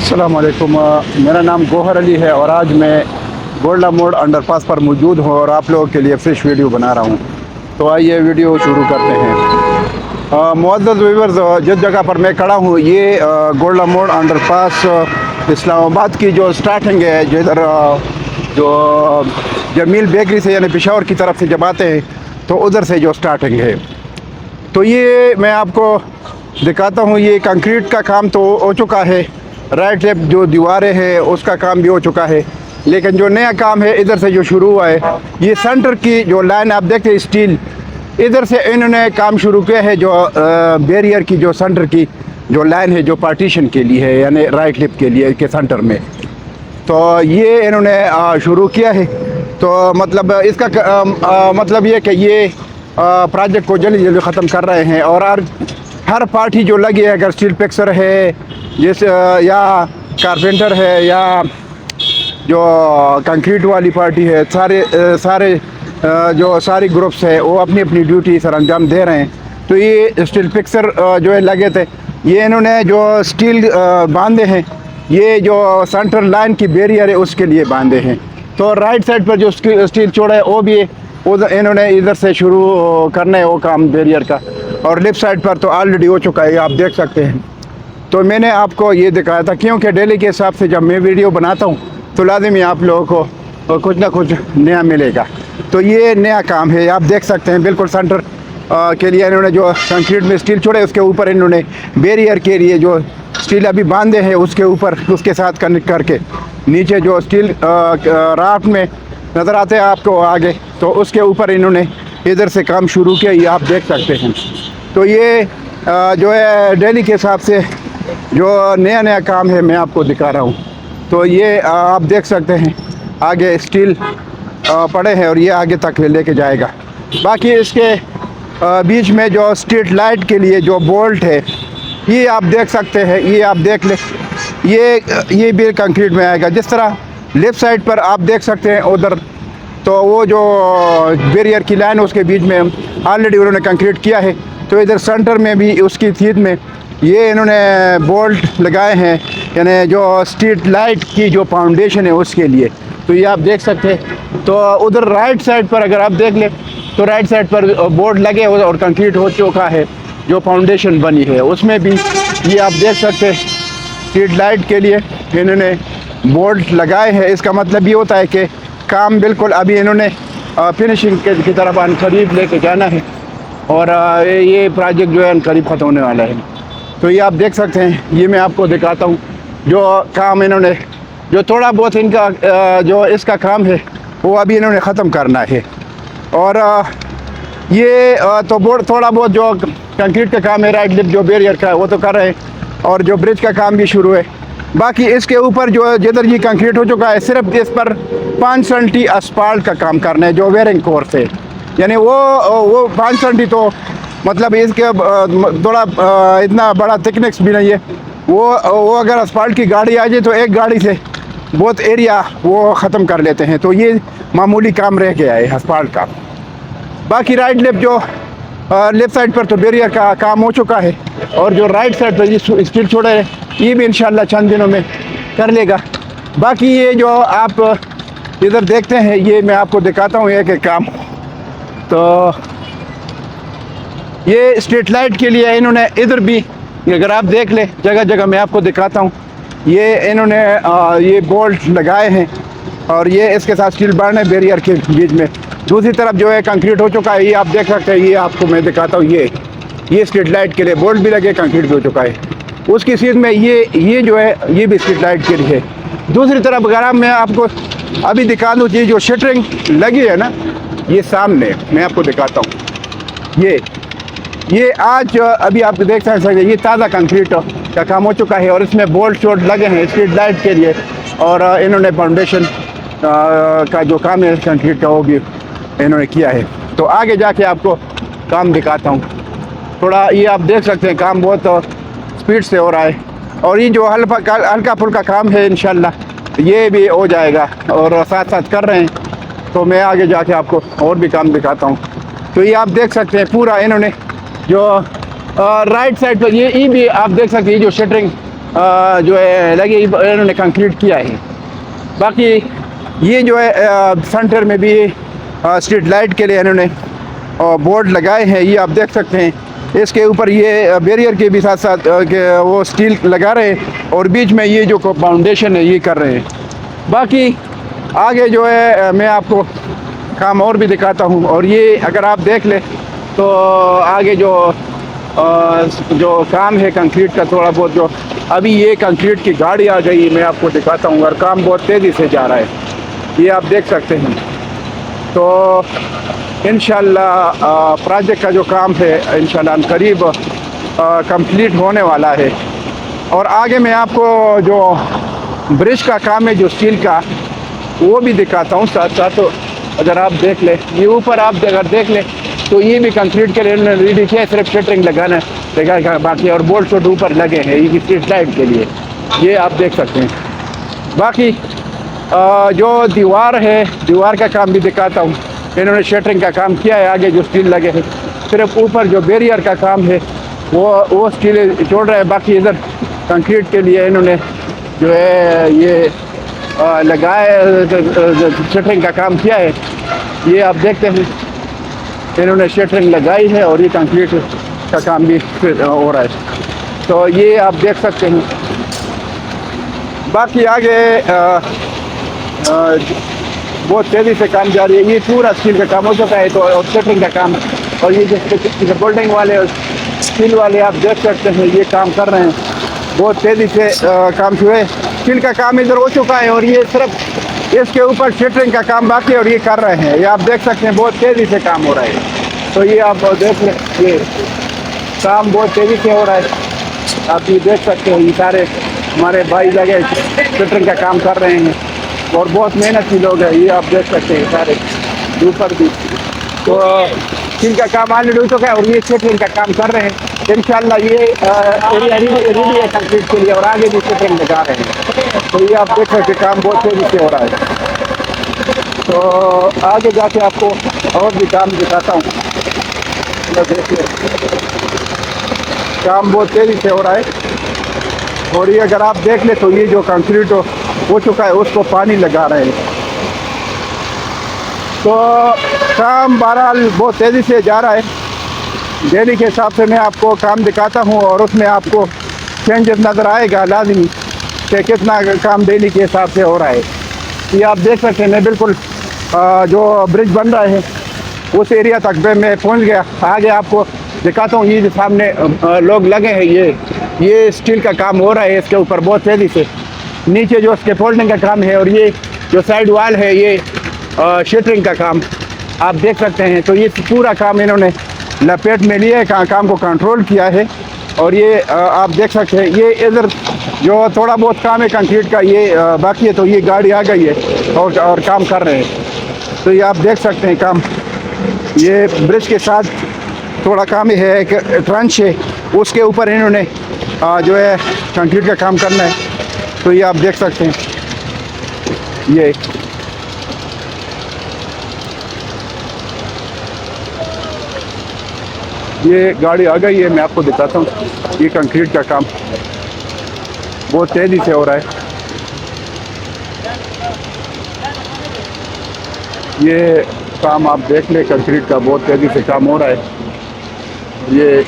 अस्सलाम वालेकुम। मेरा नाम गौहर अली है और आज मैं गोल्डा मोड़ अंडरपास पर मौजूद हूँ और आप लोगों के लिए फ्रेश वीडियो बना रहा हूँ। तो आइए वीडियो शुरू करते हैं। मुअज़्ज़ज़ व्यूअर्स, जिस जगह पर मैं खड़ा हूँ ये गोल्डा मोड़ अंडरपास इस्लामाबाद की जो स्टार्टिंग है, जिधर जो जमील बेकरी से यानी पेशावर की तरफ से जब आते हैं तो उधर से जो स्टार्टिंग है। तो ये मैं आपको दिखाता हूँ। ये कंक्रीट का काम तो हो चुका है, राइट लेफ्ट जो दीवारें हैं उसका काम भी हो चुका है, लेकिन जो नया काम है इधर से जो शुरू हुआ है, ये सेंटर की जो लाइन आप देखते हैं स्टील, इधर से इन्होंने काम शुरू किया है। जो बैरियर की जो सेंटर की जो लाइन है जो पार्टीशन के लिए है, यानी राइट लेफ्ट के लिए के सेंटर में, तो ये इन्होंने शुरू किया है। तो मतलब इसका मतलब ये कि ये प्रोजेक्ट को जल्दी जल्दी ख़त्म कर रहे हैं। और हर पार्टी जो लगी है, अगर स्टील पिक्सर है जैसे या कारपेंटर है या जो कंक्रीट वाली पार्टी है, सारे जो सारी ग्रुप्स है वो अपनी अपनी ड्यूटी सर अंजाम दे रहे हैं। तो ये स्टील पिक्सर जो है लगे थे, ये इन्होंने जो स्टील बांधे हैं, ये जो सेंटर लाइन की बैरियर है उसके लिए बांधे हैं। तो राइट साइड पर जो स्टील छोड़ा है वो भी उधर इन्होंने इधर से शुरू करना है वो काम बैरियर का। और लेफ्ट साइड पर तो ऑलरेडी हो चुका है, आप देख सकते हैं। तो मैंने आपको ये दिखाया था क्योंकि डेली के हिसाब से जब मैं वीडियो बनाता हूँ तो लाजिमी आप लोगों को कुछ ना कुछ नया मिलेगा। तो ये नया काम है, आप देख सकते हैं। बिल्कुल सेंटर के लिए इन्होंने जो कंक्रीट में स्टील छोड़े, उसके ऊपर इन्होंने बैरियर के लिए जो स्टील अभी बांधे हैं उसके ऊपर उसके साथ कनेक्ट करके नीचे जो स्टील राफ्ट में नज़र आते हैं आपको आगे, तो उसके ऊपर इन्होंने इधर से काम शुरू किया, ये आप देख सकते हैं। तो ये जो है डेली के हिसाब से जो नया नया काम है मैं आपको दिखा रहा हूँ। तो ये आप देख सकते हैं आगे स्टील पड़े हैं और ये आगे तक लेके जाएगा। बाकी इसके बीच में जो स्ट्रीट लाइट के लिए जो बोल्ट है ये आप देख सकते हैं, ये आप देख ले, ये भी कंक्रीट में आएगा। जिस तरह लेफ़्ट साइड पर आप देख सकते हैं उधर, तो वो जो बैरियर की लाइन उसके बीच में ऑलरेडी उन्होंने कंक्रीट किया है। तो इधर सेंटर में भी उसकी सीध में ये इन्होंने बोल्ट लगाए हैं, यानी जो स्ट्रीट लाइट की जो फाउंडेशन है उसके लिए। तो ये आप देख सकते हैं। तो उधर राइट साइड पर अगर आप देख लें तो राइट साइड पर बोर्ड लगे हुए और कंक्रीट हो चुका है, जो फाउंडेशन बनी है उसमें भी ये आप देख सकते हैं स्ट्रीट लाइट के लिए इन्होंने बोल्ट लगाए हैं। इसका मतलब ये होता है कि काम बिल्कुल अभी इन्होंने फिनिशिंग की तरफ करीब लेके जाना है और ये प्रोजेक्ट जो है करीब ख़त्म होने वाला है। तो ये आप देख सकते हैं, ये मैं आपको दिखाता हूँ जो काम इन्होंने, जो थोड़ा बहुत इनका जो इसका काम है वो अभी इन्होंने ख़त्म करना है। और ये तो बोर्ड थोड़ा बहुत जो कंक्रीट का काम है, राइट लिप जो बैरियर का है वो तो कर रहे हैं, और जो ब्रिज का काम भी शुरू है। बाकी इसके ऊपर जो जिधर ये कंक्रीट हो चुका है, सिर्फ इस पर 5 सेंटी असफाल्ट का काम करना है जो वेयरिंग कोर्स है। यानी वो 5 सेंटी तो मतलब इसके थोड़ा इतना बड़ा थिकनेस भी नहीं है। वो अगर असफाल्ट की गाड़ी आ जाए तो एक गाड़ी से बहुत एरिया वो ख़त्म कर लेते हैं। तो ये मामूली काम रह गया है असफाल्ट का। बाकी राइट लेफ्ट जो लेफ़्ट साइड पर तो बैरियर का काम हो चुका है, और जो राइट साइड पर ये स्टील छोड़ा है ये भी इंशाल्लाह चंद दिनों में कर लेगा। बाकी ये जो आप इधर देखते हैं ये मैं आपको दिखाता हूँ एक काम। तो ये स्ट्रीट लाइट के लिए इन्होंने इधर भी, अगर आप देख लें जगह जगह मैं आपको दिखाता हूँ, ये इन्होंने ये बोल्ट लगाए हैं और ये इसके साथ स्टील बांध है बैरियर के बीच में। दूसरी तरफ जो है कंक्रीट हो चुका है, ये आप देख सकते हैं। ये आपको मैं दिखाता हूँ, ये स्ट्रीट लाइट के लिए बोल्ट भी लगे, कंक्रीट भी हो चुका है। उसकी सीध में ये जो है ये भी स्ट्रीट लाइट के लिए है। दूसरी तरफ अगर मैं आपको अभी दिखा दूँ, ये जो शटरिंग लगी है ना, ये सामने मैं आपको दिखाता हूँ। ये आज अभी आप देख सकते हैं, ये ताज़ा कंक्रीट का काम हो चुका है और इसमें बोल्ट शोल्ट लगे हैं स्ट्रीट लाइट के लिए। और इन्होंने फाउंडेशन का जो काम है कंक्रीट का वो भी इन्होंने किया है। तो आगे जाके आपको काम दिखाता हूँ। थोड़ा ये आप देख सकते हैं काम बहुत स्पीड से हो रहा है, और ये जो हल्का फुल्का काम है इंशाल्लाह ये भी हो जाएगा, और साथ साथ कर रहे हैं। तो मैं आगे जाके आपको और भी काम दिखाता हूँ। तो ये आप देख सकते हैं पूरा इन्होंने जो राइट साइड पर ये भी आप देख सकते हैं, ये जो शटरिंग जो है लगी, इन्होंने कंक्रीट किया है। बाकी ये जो है सेंटर में भी स्ट्रीट लाइट के लिए इन्होंने बोर्ड लगाए हैं, ये आप देख सकते हैं। इसके ऊपर ये बैरियर के भी साथ साथ वो स्टील लगा रहे हैं और बीच में ये जो फाउंडेशन है ये कर रहे हैं। बाकी आगे जो है मैं आपको काम और भी दिखाता हूँ। और ये अगर आप देख ले तो आगे जो काम है कंक्रीट का, थोड़ा बहुत जो अभी ये कंक्रीट की गाड़ी आ गई, मैं आपको दिखाता हूँ। और काम बहुत तेज़ी से जा रहा है, ये आप देख सकते हैं। तो इंशाल्लाह प्रोजेक्ट का जो काम है इंशाल्लाह करीब कंप्लीट होने वाला है। और आगे मैं आपको जो ब्रिज का काम है जो स्टील का, वो भी दिखाता हूँ साथ साथ। तो अगर आप देख ले, ये ऊपर आप अगर देख ले तो ये भी कंक्रीट के लिए रेडी किया है, सिर्फ शटरिंग लगाना लगा बाकी, और बोल्ट शोट ऊपर लगे हैं ये स्ट्रीट लाइट के लिए, ये आप देख सकते हैं। बाकी जो दीवार है, दीवार का काम भी दिखाता हूँ। इन्होंने शटरिंग का काम किया है, आगे जो स्टील लगे हैं, सिर्फ ऊपर जो बैरियर का काम है वो स्टील जोड़ रहा है। बाकी इधर कंक्रीट के लिए इन्होंने जो है ये लगाए शटरिंग का काम किया है, ये आप देखते हैं। इन्होंने शटरिंग लगाई है और ये कंक्रीट का काम भी हो रहा है, तो ये आप देख सकते हैं। बाकी आगे बहुत तेज़ी से काम जारी है, ये पूरा स्टील का काम हो चुका है। तो और शटरिंग का काम और ये जो बिल्डिंग वाले और स्टील वाले आप देख सकते हैं ये काम कर रहे हैं, बहुत तेज़ी से काम शुरू है। स्टील का काम इधर हो चुका है और ये सिर्फ इसके ऊपर शटरिंग का काम बाकी है और ये कर रहे हैं, ये आप देख सकते हैं। बहुत तेज़ी से काम हो रहा है, तो ये आप देख लें, ये काम बहुत तेज़ी से हो रहा है। आप ये देख सकते हैं, ये सारे हमारे भाई लगे शटरिंग का काम कर रहे हैं और बहुत मेहनती लोग हैं, ये आप देख सकते हैं सारे ऊपर भी। तो स्टील का काम ऑलरेडी हो चुका है और ये शटरिंग का काम कर रहे हैं। इंशाल्लाह ये एरिया रेडी है कंक्रीट के लिए और आगे भी शटरिंग लगा रहे हैं। तो ये आप देख सकते काम बहुत तेज़ी से हो रहा है। तो आगे जाके आपको और भी काम दिखाता हूँ। देखिए काम बहुत तेज़ी से हो रहा है और ये अगर आप देख ले तो ये जो कंक्रीट हो चुका है उसको पानी लगा रहे हैं। तो काम बहरहाल बहुत तेज़ी से जा रहा है। डेली के हिसाब से मैं आपको काम दिखाता हूँ और उसमें आपको चेंजेस नज़र आएगा लाजमी कि कितना काम डेली के हिसाब से हो रहा है। ये आप देख सकते हैं, मैं बिल्कुल जो ब्रिज बन रहा है उस एरिया तक पे मैं पहुँच गया। आगे आपको दिखाता हूँ, ये जो सामने लोग लगे हैं, ये स्टील का काम हो रहा है इसके ऊपर बहुत तेज़ी से। नीचे जो उसके फोल्डिंग का काम है और ये जो साइड वाल है ये शटरिंग का काम आप देख सकते हैं। तो ये पूरा काम इन्होंने लपेट में लिए काम को कंट्रोल किया है और ये आप देख सकते हैं। ये इधर जो थोड़ा बहुत काम है कंक्रीट का ये बाकी है, तो ये गाड़ी आ गई है और काम कर रहे हैं। तो ये आप देख सकते हैं काम, ये ब्रिज के साथ थोड़ा काम है, एक ट्रंच है उसके ऊपर इन्होंने जो है कंक्रीट का काम करना है। तो ये आप देख सकते हैं, ये गाड़ी आ गई है, मैं आपको दिखाता हूँ। ये कंक्रीट का काम बहुत तेज़ी से हो रहा है। ये काम आप देख ले, कंक्रीट का बहुत तेज़ी से काम हो रहा है। ये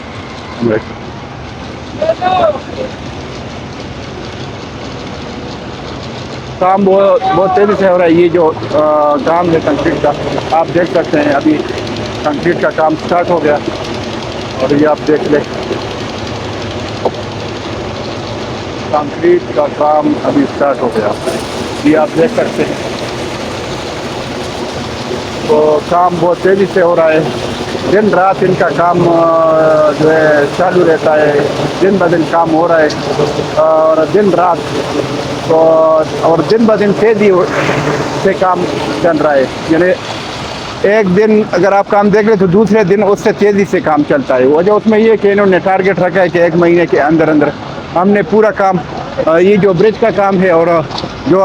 काम बहुत तेज़ी से हो रहा है। ये जो काम है कंक्रीट का आप देख सकते हैं, अभी कंक्रीट का काम स्टार्ट हो गया और ये आप देख ले कंक्रीट का काम अभी स्टार्ट हो गया, ये आप देख सकते हैं। तो काम बहुत तेज़ी से हो रहा है, दिन रात इनका काम जो है चालू रहता है, दिन ब दिन काम हो रहा है और दिन रात तो और दिन ब दिन तेज़ी से काम चल रहा है। यानी एक दिन अगर आप काम देख ले तो दूसरे दिन उससे तेज़ी से काम चलता है। वजह उसमें ये कि इन्होंने टारगेट रखा है कि 1 महीने के अंदर अंदर हमने पूरा काम, ये जो ब्रिज का काम है और जो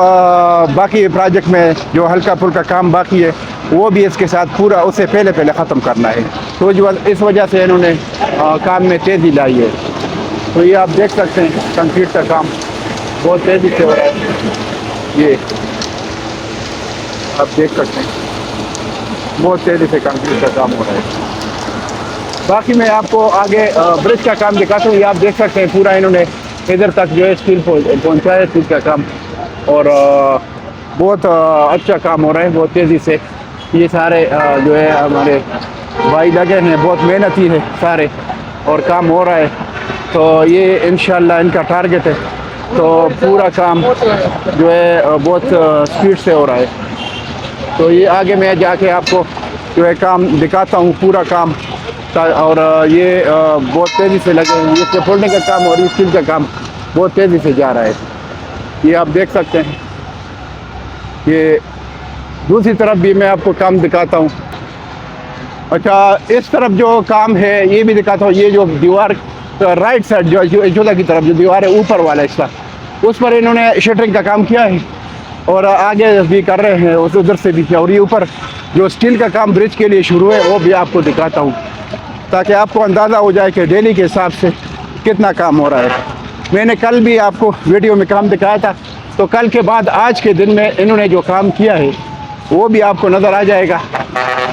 बाकी प्रोजेक्ट में जो हल्का फुल्का काम बाकी है वो भी इसके साथ पूरा उससे पहले ख़त्म करना है। तो इस वजह से इन्होंने काम में तेज़ी लाई है। तो ये आप देख सकते हैं कंक्रीट का काम बहुत तेज़ी से हो रहा है। ये आप देख सकते हैं बहुत तेज़ी से कंक्रीट का काम हो रहा है। बाकी मैं आपको आगे ब्रिज का काम दिखाता हूँ। ये आप देख सकते हैं पूरा इन्होंने इधर तक जो है स्टील पहुँचाया है, स्टील का काम, और बहुत अच्छा काम हो रहा है बहुत तेज़ी से। ये सारे जो है हमारे भाई लगे हैं, बहुत मेहनती है सारे, और काम हो रहा है। तो ये इंशाल्लाह इनका टारगेट है, तो पूरा काम जो है बहुत स्पीड से हो रहा है। तो ये आगे मैं जाके आपको जो है काम दिखाता हूँ पूरा काम। और ये बहुत तेज़ी से लगे हैं, ये फोल्डिंग का काम और स्टील का काम बहुत तेज़ी से जा रहा है। ये आप देख सकते हैं। ये दूसरी तरफ भी मैं आपको काम दिखाता हूँ। अच्छा, इस तरफ जो काम है ये भी दिखाता हूँ। ये जो दीवार राइट साइड जो एजोला की तरफ जो दीवार है ऊपर वाला हिस्सा, उस पर इन्होंने शटरिंग का काम किया है, और आगे भी कर रहे हैं, उस उधर से भी किया। और ये ऊपर जो स्टील का काम ब्रिज के लिए शुरू है वो भी आपको दिखाता हूँ, ताकि आपको अंदाज़ा हो जाए कि डेली के हिसाब से कितना काम हो रहा है। मैंने कल भी आपको वीडियो में काम दिखाया था, तो कल के बाद आज के दिन में इन्होंने जो काम किया है वो भी आपको नज़र आ जाएगा।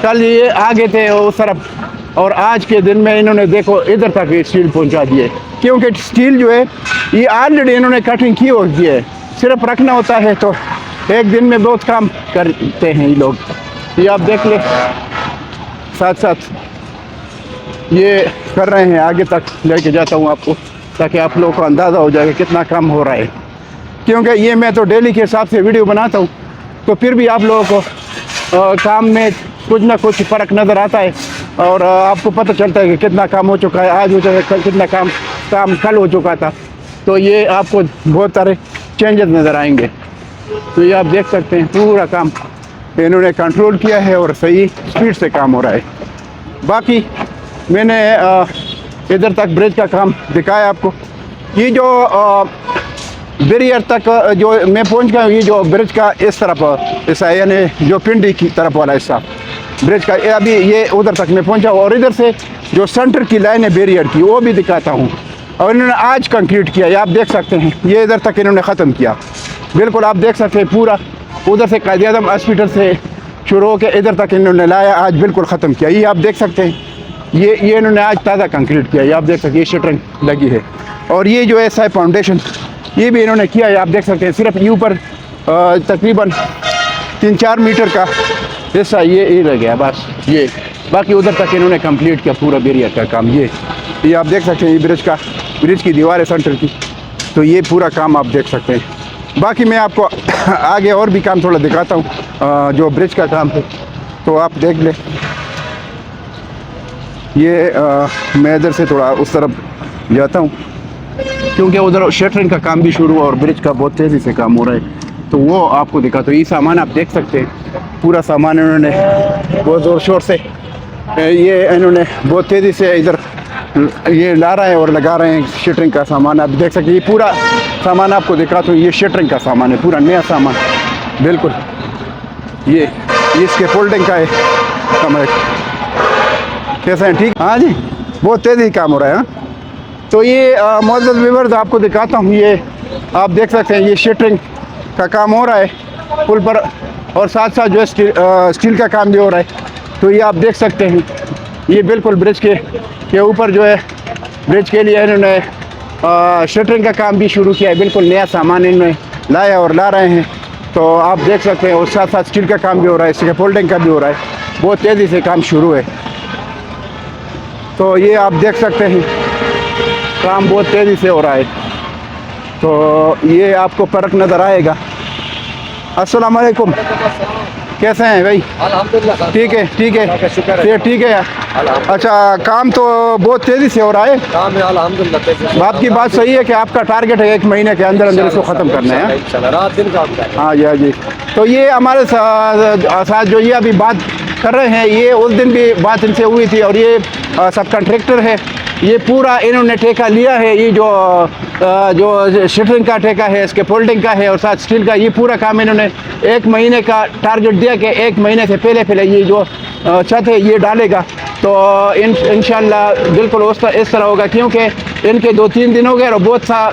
कल ये आगे थे उस तरफ, और आज के दिन में इन्होंने देखो इधर तक ये स्टील पहुंचा दिए, क्योंकि स्टील जो है ये ऑलरेडी इन्होंने कटिंग की होती है, सिर्फ रखना होता है। तो एक दिन में बहुत काम करते हैं ये लोग। ये आप देख ले, साथ साथ ये कर रहे हैं। आगे तक लेके जाता हूँ आपको, ताकि आप लोगों को अंदाज़ा हो जाए कितना काम हो रहा है। क्योंकि ये मैं तो डेली के हिसाब से वीडियो बनाता हूँ, तो फिर भी आप लोगों को काम में कुछ ना कुछ फ़र्क नज़र आता है, और आपको पता चलता है कि कितना काम हो चुका है आज, हो चुका है कितना काम कल हो चुका था। तो ये आपको बहुत सारे चेंजेस नज़र आएंगे। तो ये आप देख सकते हैं पूरा काम इन्होंने कंट्रोल किया है, और सही स्पीड से काम हो रहा है। बाकी मैंने इधर तक ब्रिज का काम दिखाया आपको। ये जो बैरियर तक जो मैं पहुंच गया हूँ, ये जो ब्रिज का इस तरफ हिस्सा, यानी जो पिंडी की तरफ वाला हिस्सा ब्रिज का, अभी ये उधर तक मैं पहुंचा हूँ। और इधर से जो सेंटर की लाइन है बैरियर की, वो भी दिखाता हूँ। और इन्होंने आज कंक्रीट किया, ये आप देख सकते हैं। ये इधर तक इन्होंने ख़त्म किया, बिल्कुल आप देख सकते हैं पूरा। उधर से कायद आज़म हॉस्पिटल से शुरू होकर इधर तक इन्होंने लाया, आज बिल्कुल ख़त्म किया। ये आप देख सकते हैं, ये इन्होंने आज ताज़ा कंक्रीट किया। ये आप देख सकते हैं, ये शटरिंग लगी है। और ये जो है साइड फाउंडेशन, ये भी इन्होंने किया है, आप देख सकते हैं। सिर्फ ये ऊपर तकरीबन 3-4 मीटर का हिस्सा ये रह गया बस। ये बाकी उधर तक इन्होंने कंप्लीट किया पूरा बैरियर का काम। ये आप देख सकते हैं, ये ब्रिज की दीवार है सेंटर की। तो ये पूरा काम आप देख सकते हैं। बाकी मैं आपको आगे और भी काम थोड़ा दिखाता हूँ जो ब्रिज का काम है, तो आप देख लें। ये मैं इधर से थोड़ा उस तरफ जाता हूँ, क्योंकि उधर शटरिंग का काम भी शुरू हुआ और ब्रिज का बहुत तेज़ी से काम हो रहा है, तो वो आपको दिखाता हूँ। ये सामान आप देख सकते हैं, पूरा सामान इन्होंने बहुत ज़ोर शोर से ये इन्होंने बहुत तेज़ी से इधर ये ला रहे हैं और लगा रहे हैं। शटरिंग का सामान आप देख सकते हैं। ये पूरा सामान आपको दिखाता हूँ, ये शटरिंग का सामान है, पूरा नया सामान बिल्कुल। ये इसके फोल्डिंग का है कमरे, कैसे हैं? ठीक, हाँ जी, बहुत तेज़ी काम हो रहा है। हाँ, तो ये मुअज़्ज़ज़ व्यूअर्स आपको दिखाता हूँ। ये आप देख सकते हैं, ये शटरिंग का काम हो रहा है पुल पर, और साथ साथ जो है स्टील का काम भी हो रहा है। तो ये आप देख सकते हैं, ये बिल्कुल ब्रिज के ऊपर जो है ब्रिज के लिए इन्होंने शटरिंग का काम भी शुरू किया है। बिल्कुल नया सामान इन्होंने लाया और ला रहे हैं, तो आप देख सकते हैं। और साथ साथ स्टील का काम भी हो रहा है, इसके फोल्डिंग का भी हो रहा है, बहुत तेज़ी से काम शुरू है। तो ये आप देख सकते हैं, काम बहुत तेज़ी से हो रहा है। तो ये आपको फ़र्क नज़र आएगा। अस्सलाम वालेकुम, कैसे हैं भाई? अल्हम्दुलिल्लाह, ठीक है, ठीक है, फिर ठीक है। अच्छा, काम तो बहुत तेज़ी से हो रहा है। काम है अल्हम्दुलिल्लाह। आपकी बात सही है कि आपका टारगेट है 1 महीने के अंदर अंदर इसको ख़त्म करना है। इंशाल्लाह रात दिन काम करें। हाँ जी, हाँ जी। तो ये हमारे साथ जो ये अभी बात कर रहे हैं, ये उस दिन भी बात इनसे हुई थी। और ये सब कॉन्ट्रैक्टर है, ये पूरा इन्होंने ठेका लिया है। ये जो शटरिंग का ठेका है, इसके फोल्डिंग का है और साथ स्टील का, ये पूरा काम इन्होंने 1 महीने का टारगेट दिया कि 1 महीने से पहले ये जो छत है ये डालेगा। तो इंशाल्लाह बिल्कुल इस तरह होगा, क्योंकि इनके 2-3 दिन हो गए और बहुत सा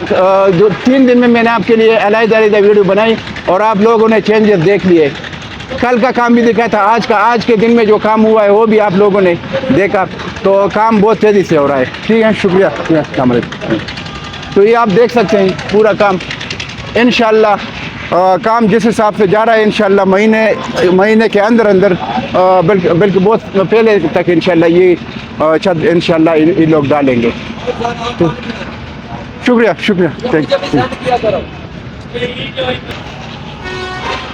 जो 3 दिन में मैंने आपके लिए अलग-अलग वीडियो बनाई और आप लोगों ने चेंजेस देख लिए। कल का काम भी दिखा था, आज के दिन में जो काम हुआ है वो भी आप लोगों ने देखा, तो काम बहुत तेज़ी से हो रहा है। ठीक है, शुक्रिया। अस्सलाम वालेकुम। तो ये आप देख सकते हैं पूरा काम इंशाल्लाह काम जिस हिसाब से जा रहा है इंशाल्लाह महीने के अंदर बल्कि बहुत पहले तक इंशाल्लाह ये छत इंशाल्लाह इन लोग डालेंगे। तो शुक्रिया, थैंक यू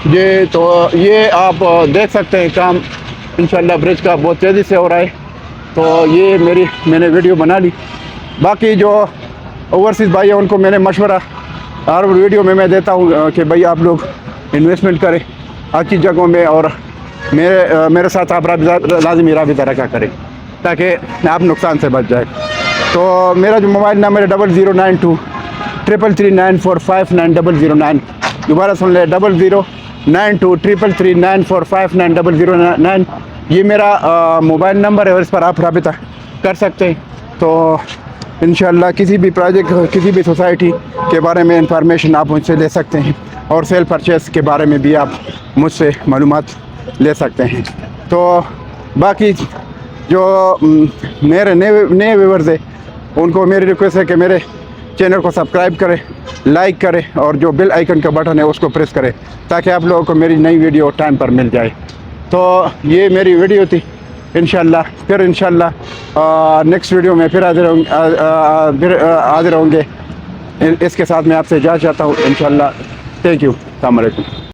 जी। तो ये आप देख सकते हैं काम इंशाल्लाह ब्रिज का बहुत तेज़ी से हो रहा है। तो ये मैंने वीडियो बना ली। बाकी जो ओवरसीज़ भाई है उनको मैंने मशवरा हर वीडियो में मैं देता हूँ कि भाई आप लोग इन्वेस्टमेंट करें अच्छी जगहों में और मेरे साथ आप लाजमी राबिता रखा करें ताकि आप नुकसान से बच जाए। तो मेरा जो मोबाइल नंबर है 0092 333 945 9009। दोबारा सुन ले 0092 333 945 9009। ये मेरा मोबाइल नंबर है और इस पर आप राबिता कर सकते हैं। तो इंशाल्लाह किसी भी प्रोजेक्ट किसी भी सोसाइटी के बारे में इंफॉर्मेशन आप मुझसे ले सकते हैं और सेल परचेस के बारे में भी आप मुझसे मालूमात ले सकते हैं। तो बाकी जो मेरे नए व्यूअर्स हैं उनको मेरी रिक्वेस्ट है कि मेरे चैनल को सब्सक्राइब करें, लाइक करें और जो बेल आइकन का बटन है उसको प्रेस करें ताकि आप लोगों को मेरी नई वीडियो टाइम पर मिल जाए। तो ये मेरी वीडियो थी। इंशाल्लाह फिर नेक्स्ट वीडियो में फिर हाजिर होंगे। इसके साथ मैं आपसे इजाज़त चाहता हूँ इंशाल्लाह। Thank you. अस्सलाम वालेकुम।